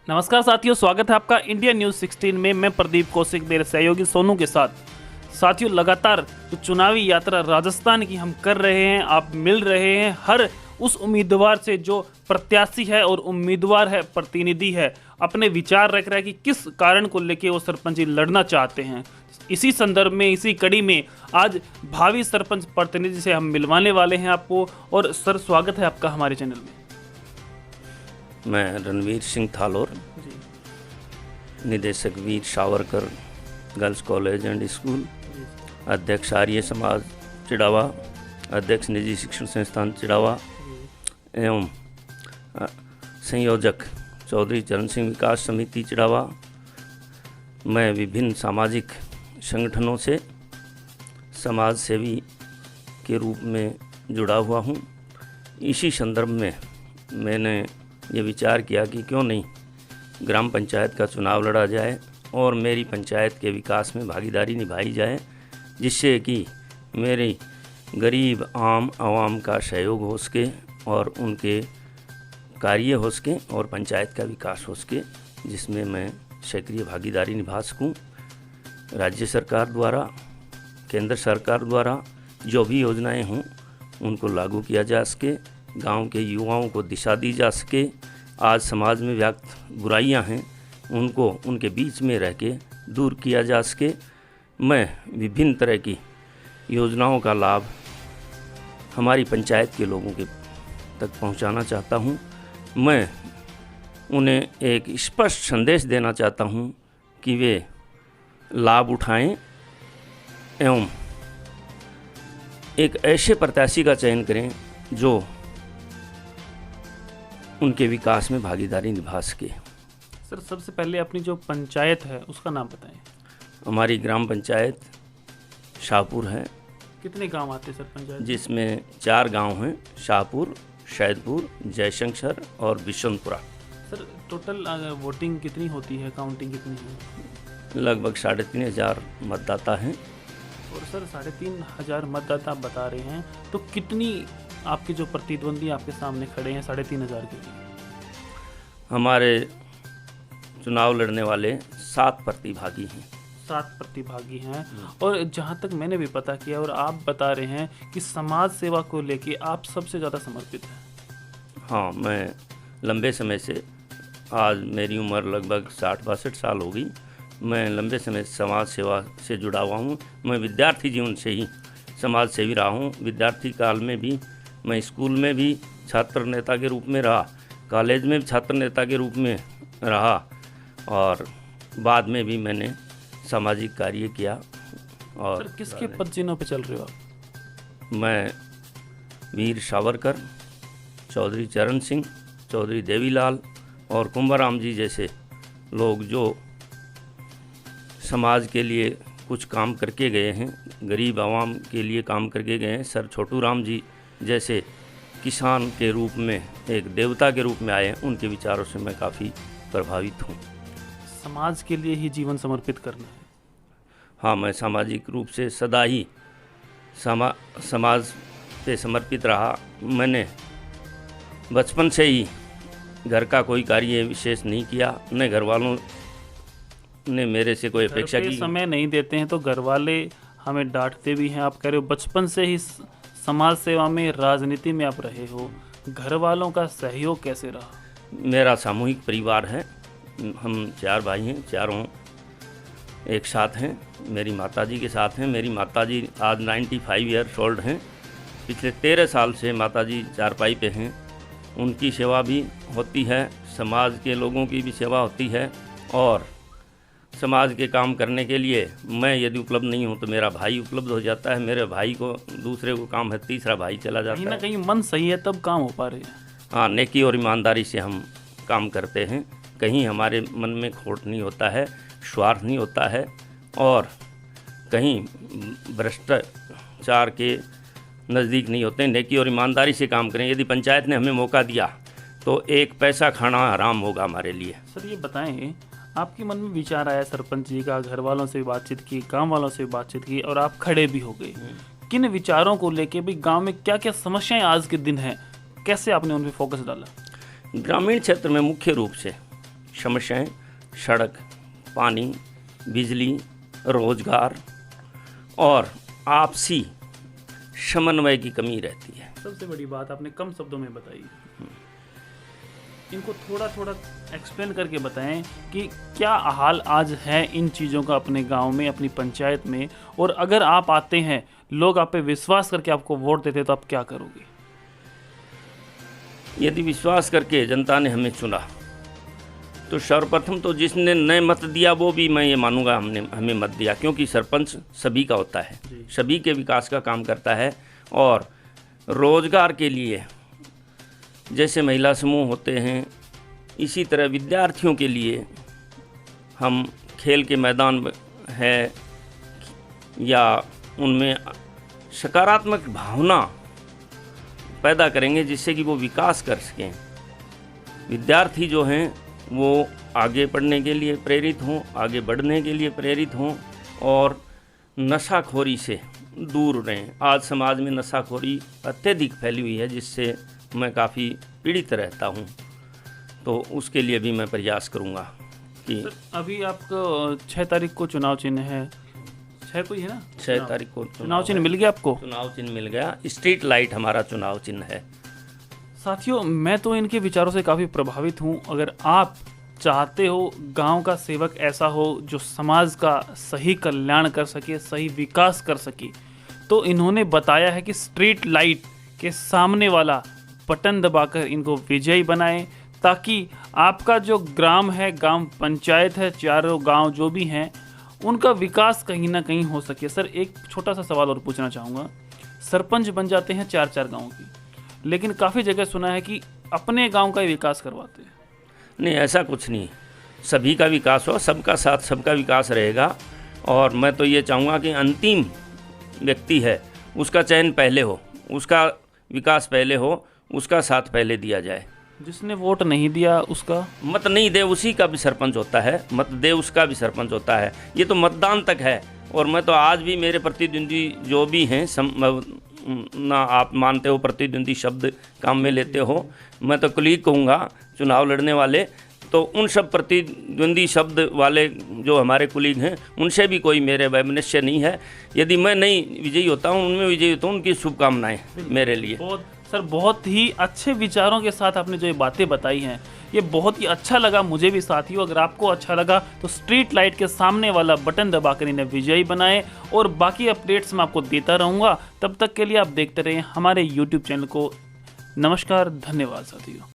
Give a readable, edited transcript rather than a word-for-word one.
नमस्कार साथियों, स्वागत है आपका इंडिया न्यूज़ 16 में। मैं प्रदीप कौशिक मेरे सहयोगी सोनू के साथ। साथियों, लगातार जो चुनावी यात्रा राजस्थान की हम कर रहे हैं, आप मिल रहे हैं हर उस उम्मीदवार से जो प्रत्याशी है और उम्मीदवार है, प्रतिनिधि है, अपने विचार रख रहा है कि किस कारण को लेके वो सरपंची लड़ना चाहते हैं। इसी संदर्भ में, इसी कड़ी में आज भावी सरपंच प्रतिनिधि से हम मिलवाने वाले हैं आपको। और सर, स्वागत है आपका हमारे चैनल में। मैं रणवीर सिंह थालोर, निदेशक Veer Savarkar girls college and school, अध्यक्ष आर्य समाज चिड़ावा, अध्यक्ष निजी शिक्षण संस्थान चिड़ावा एवं संयोजक चौधरी चरण सिंह विकास समिति चिड़ावा। मैं विभिन्न सामाजिक संगठनों से समाज सेवी के रूप में जुड़ा हुआ हूँ। इसी संदर्भ में मैंने ये विचार किया कि क्यों नहीं ग्राम पंचायत का चुनाव लड़ा जाए और मेरी पंचायत के विकास में भागीदारी निभाई जाए, जिससे कि मेरी गरीब आम आवाम का सहयोग हो सके और उनके कार्य हो सके और पंचायत का विकास हो सके, जिसमें मैं सक्रिय भागीदारी निभा सकूं। राज्य सरकार द्वारा, केंद्र सरकार द्वारा जो भी योजनाएं हों उनको लागू किया जा सके, गांव के युवाओं को दिशा दी जा सके। आज समाज में व्याप्त बुराइयां हैं, उनको उनके बीच में रह के दूर किया जा सके। मैं विभिन्न तरह की योजनाओं का लाभ हमारी पंचायत के लोगों के तक पहुंचाना चाहता हूं। मैं उन्हें एक स्पष्ट संदेश देना चाहता हूं कि वे लाभ उठाएं एवं एक ऐसे प्रत्याशी का चयन करें जो उनके विकास में भागीदारी निभा सके। सर, सबसे पहले अपनी जो पंचायत है उसका नाम बताएं। हमारी ग्राम पंचायत शाहपुर है। कितने गांव आते हैं सर पंचायत? जिसमें 4 गांव हैं, शाहपुर, शैदपुर, जयशंकर और बिशनपुरा। सर, टोटल वोटिंग कितनी होती है, काउंटिंग कितनी है? लगभग 3,500 मतदाता हैं। और सर, 3,500 मतदाता आप बता रहे हैं, तो कितनी आपके जो प्रतिद्वंदी आपके सामने खड़े हैं 3,500 के लिए? हमारे चुनाव लड़ने वाले 7 प्रतिभागी हैं। 7 प्रतिभागी हैं। और जहाँ तक मैंने भी पता किया और आप बता रहे हैं कि समाज सेवा को लेके आप सबसे ज़्यादा समर्पित हैं। हाँ, मैं लंबे समय से, आज मेरी उम्र लगभग 60-62 साल हो गई, मैं लंबे समय से समाज सेवा से जुड़ा हुआ हूँ। मैं विद्यार्थी जीवन से ही समाज सेवी रहा हूँ। विद्यार्थी काल में भी मैं स्कूल में भी छात्र नेता के रूप में रहा, कॉलेज में भी छात्र नेता के रूप में रहा और बाद में भी मैंने सामाजिक कार्य किया। और सर, किसके पद चिन्हों पे चल रहे हो आप? मैं वीर सावरकर, चौधरी चरण सिंह, चौधरी देवीलाल और कुंभाराम जी जैसे लोग जो समाज के लिए कुछ काम करके गए हैं, गरीब आवाम के लिए काम करके गए हैं। सर छोटू राम जी जैसे किसान के रूप में, एक देवता के रूप में आए, उनके विचारों से मैं काफ़ी प्रभावित हूँ। समाज के लिए ही जीवन समर्पित करना है। हाँ, मैं सामाजिक रूप से सदा ही समाज पे समर्पित रहा। मैंने बचपन से ही घर का कोई कार्य विशेष नहीं किया, न घर वालों ने मेरे से कोई अपेक्षा की। समय नहीं देते हैं तो घर वाले हमें डांटते भी हैं। आप कह रहे हो बचपन से ही समाज सेवा में, राजनीति में आप रहे हो, घर वालों का सहयोग कैसे रहा? मेरा सामूहिक परिवार है। हम 4 भाई हैं, चारों एक साथ हैं। मेरी माताजी के साथ हैं। मेरी माताजी आज 95 ईयर्स ओल्ड हैं। पिछले 13 साल से माताजी चारपाई पे हैं। उनकी सेवा भी होती है, समाज के लोगों की भी सेवा होती है। और समाज के काम करने के लिए मैं यदि उपलब्ध नहीं हूँ तो मेरा भाई उपलब्ध हो जाता है। मेरे भाई को दूसरे को काम है, तीसरा भाई चला जाता है। कहीं ना कहीं मन सही है तब काम हो पा रहे हैं। हाँ, नेकी और ईमानदारी से हम काम करते हैं। कहीं हमारे मन में खोट नहीं होता है, स्वार्थ नहीं होता है और कहीं भ्रष्टाचार के नज़दीक नहीं होते। नेकी और ईमानदारी से काम करें। यदि पंचायत ने हमें मौका दिया तो एक पैसा खाना हराम होगा हमारे लिए। सर, ये बताएं, आपके मन में विचार आया सरपंच जी का, घर वालों से भी बातचीत की, गांव वालों से भी बातचीत की और आप खड़े भी हो गए। किन विचारों को लेके भाई गांव में क्या क्या समस्याएं आज के दिन हैं, कैसे आपने उन पर फोकस डाला? ग्रामीण क्षेत्र में मुख्य रूप से समस्याएं सड़क, पानी, बिजली, रोजगार और आपसी समन्वय की कमी रहती है। सबसे बड़ी बात आपने कम शब्दों में बताई। इनको थोड़ा थोड़ा एक्सप्लेन करके बताएं कि क्या हाल आज है इन चीज़ों का अपने गांव में, अपनी पंचायत में, और अगर आप आते हैं, लोग आप पे विश्वास करके आपको वोट देते तो आप क्या करोगे? यदि विश्वास करके जनता ने हमें चुना तो सर्वप्रथम तो जिसने न मत दिया वो भी मैं ये मानूंगा हमें मत दिया, क्योंकि सरपंच सभी का होता है, सभी के विकास का काम करता है। और रोजगार के लिए जैसे महिला समूह होते हैं, इसी तरह विद्यार्थियों के लिए हम खेल के मैदान है या उनमें सकारात्मक भावना पैदा करेंगे जिससे कि वो विकास कर सकें। विद्यार्थी जो हैं वो आगे पढ़ने के लिए प्रेरित हों, आगे बढ़ने के लिए प्रेरित हों और नशाखोरी से दूर रहें। आज समाज में नशाखोरी अत्यधिक फैली हुई है जिससे मैं काफ़ी पीड़ित रहता हूं, तो उसके लिए भी मैं प्रयास करूंगा कि अभी आपको 6 तारीख को चुनाव चिन्ह है, 6 को ही है ना? 6 तारीख को चुनाव चिन्ह मिल गया आपको? चुनाव चिन्ह मिल गया, स्ट्रीट लाइट हमारा चुनाव चिन्ह है। साथियों, मैं तो इनके विचारों से काफ़ी प्रभावित हूँ। अगर आप चाहते हो गांव का सेवक ऐसा हो जो समाज का सही कल्याण कर सके, सही विकास कर सके, तो इन्होंने बताया है कि स्ट्रीट लाइट के सामने वाला बटन दबाकर इनको विजयी बनाएं, ताकि आपका जो ग्राम है, ग्राम पंचायत है, चारों गांव जो भी हैं, उनका विकास कहीं ना कहीं हो सके। सर, एक छोटा सा सवाल और पूछना चाहूँगा। सरपंच बन जाते हैं 4-4 गाँव की, लेकिन काफ़ी जगह सुना है कि अपने गांव का ही विकास करवाते हैं। नहीं, ऐसा कुछ नहीं, सभी का विकास हो, सबका साथ सबका विकास रहेगा। और मैं तो ये चाहूँगा कि अंतिम व्यक्ति है उसका चयन पहले हो, उसका विकास पहले हो, उसका साथ पहले दिया जाए। जिसने वोट नहीं दिया उसका मत नहीं दे उसी का भी सरपंच होता है, मत दे उसका भी सरपंच होता है। ये तो मतदान तक है। और मैं तो आज भी मेरे प्रतिद्वंदी जो भी हैं, ना आप मानते हो प्रतिद्वंदी शब्द काम में लेते हो, मैं तो कुलीग कहूँगा चुनाव लड़ने वाले, तो उन सब प्रतिद्वंदी शब्द वाले जो हमारे कुलीग हैं उनसे भी कोई मेरे वैमनस्य नहीं है। यदि मैं नहीं विजयी होता हूँ, उनमें विजयी होता हूँ, उनकी शुभकामनाएं मेरे लिए। बहुत ही अच्छे विचारों के साथ आपने जो ये बातें बताई हैं, ये बहुत ही अच्छा लगा मुझे भी। साथियों, अगर आपको अच्छा लगा तो स्ट्रीट लाइट के सामने वाला बटन दबाकर इन्हें विजयी बनाएं, और बाकी अपडेट्स मैं आपको देता रहूँगा। तब तक के लिए आप देखते रहें हमारे YouTube चैनल को। नमस्कार, धन्यवाद साथियों।